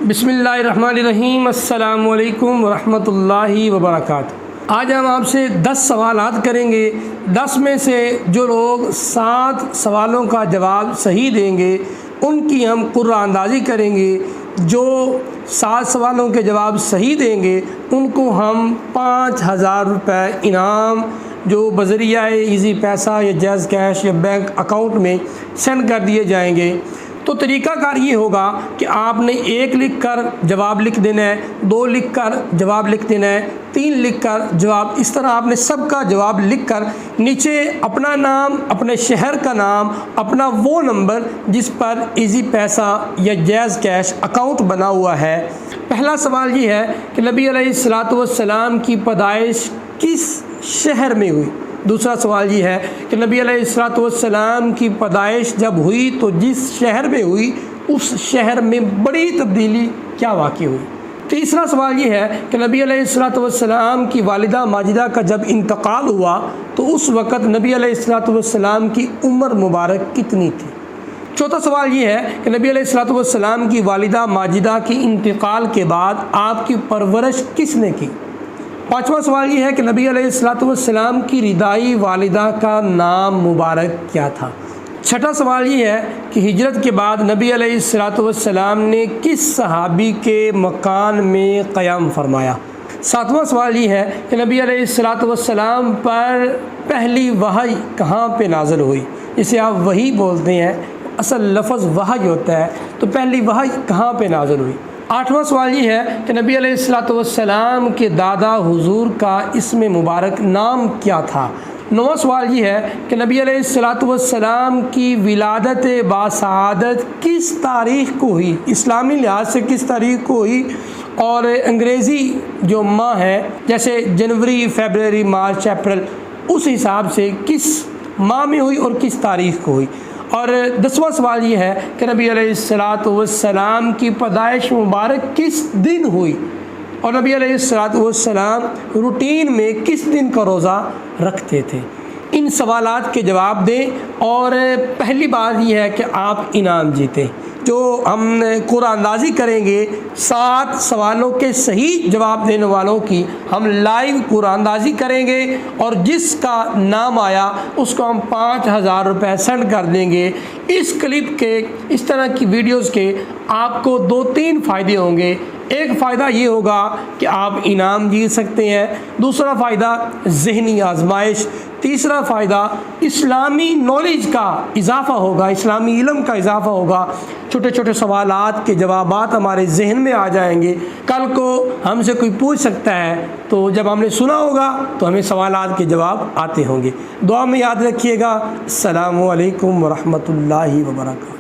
بسم اللہ الرحمن الرحیم۔ السلام علیکم ورحمۃ اللہ وبرکاتہ۔ آج ہم آپ سے 10 سوالات کریں گے۔ 10 میں سے جو لوگ 7 سوالوں کا جواب صحیح دیں گے ان کی ہم قرعہ اندازی کریں گے۔ جو 7 سوالوں کے جواب صحیح دیں گے ان کو ہم 5000 روپے انعام جو بذریعہ ایزی پیسہ یا جیز کیش یا بینک اکاؤنٹ میں سینڈ کر دیے جائیں گے۔ تو طریقہ کار یہ ہوگا کہ آپ نے 1 لکھ کر جواب لکھ دینا ہے، 2 لکھ کر جواب لکھ دینا ہے، 3 لکھ کر جواب، اس طرح آپ نے سب کا جواب لکھ کر نیچے اپنا نام، اپنے شہر کا نام، اپنا وہ نمبر جس پر ایزی پیسہ یا جیز کیش اکاؤنٹ بنا ہوا ہے۔ پہلا سوال یہ ہے کہ نبی علیہ الصلوۃ والسلام کی پیدائش کس شہر میں ہوئی؟ دوسرا سوال یہ ہے کہ نبی علیہ الصلوۃ والسلام کی پیدائش جب ہوئی تو جس شہر میں ہوئی اس شہر میں بڑی تبدیلی کیا واقع ہوئی؟ تیسرا سوال یہ ہے کہ نبی علیہ الصلوۃ والسلام کی والدہ ماجدہ کا جب انتقال ہوا تو اس وقت نبی علیہ الصلوۃ والسلام کی عمر مبارک کتنی تھی؟ چوتھا سوال یہ ہے کہ نبی علیہ الصلوۃ والسلام کی والدہ ماجدہ کے انتقال کے بعد آپ کی پرورش کس نے کی؟ پانچواں سوال یہ ہے کہ نبی علیہ الصلوۃ والسلام کی ردائی والدہ کا نام مبارک کیا تھا؟ چھٹا سوال یہ ہے کہ ہجرت کے بعد نبی علیہ الصلوۃ والسلام نے کس صحابی کے مکان میں قیام فرمایا؟ ساتواں سوال یہ ہے کہ نبی علیہ الصلوۃ والسلام پر پہلی وحی کہاں پہ نازل ہوئی؟ اسے آپ وحی بولتے ہیں، اصل لفظ وحی ہوتا ہے، تو پہلی وحی کہاں پہ نازل ہوئی؟ آٹھواں سوال یہ ہے کہ نبی علیہ الصلوۃ والسلام کے دادا حضور کا اسم مبارک نام کیا تھا؟ نواں سوال یہ ہے کہ نبی علیہ الصلوۃ والسلام کی ولادت باسعادت کس تاریخ کو ہوئی؟ اسلامی لحاظ سے کس تاریخ کو ہوئی؟ اور انگریزی جو ماہ ہے جیسے جنوری، فیبرری، مارچ، اپریل، اس حساب سے کس ماہ میں ہوئی اور کس تاریخ کو ہوئی؟ اور 10واں سوال یہ ہے کہ نبی علیہ الصلوۃ والسلام کی پیدائش مبارک کس دن ہوئی؟ اور نبی علیہ الصلوۃ والسلام روٹین میں کس دن کا روزہ رکھتے تھے؟ ان سوالات کے جواب دیں، اور پہلی بات یہ ہے کہ آپ انعام جیتیں۔ جو ہم قرعہ اندازی کریں گے 7 سوالوں کے صحیح جواب دینے والوں کی ہم لائیو قرعہ اندازی کریں گے، اور جس کا نام آیا اس کو ہم 5000 روپے سینڈ کر دیں گے۔ اس کلپ کے، اس طرح کی ویڈیوز کے آپ کو 2-3 فائدے ہوں گے۔ ایک فائدہ یہ ہوگا کہ آپ انعام جیت سکتے ہیں، دوسرا فائدہ ذہنی آزمائش، تیسرا فائدہ اسلامی نالج کا اضافہ ہوگا، اسلامی علم کا اضافہ ہوگا، چھوٹے چھوٹے سوالات کے جوابات ہمارے ذہن میں آ جائیں گے۔ کل کو ہم سے کوئی پوچھ سکتا ہے تو جب ہم نے سنا ہوگا تو ہمیں سوالات کے جواب آتے ہوں گے۔ دعا میں یاد رکھیے گا۔ السلام علیکم ورحمۃ اللہ وبرکاتہ۔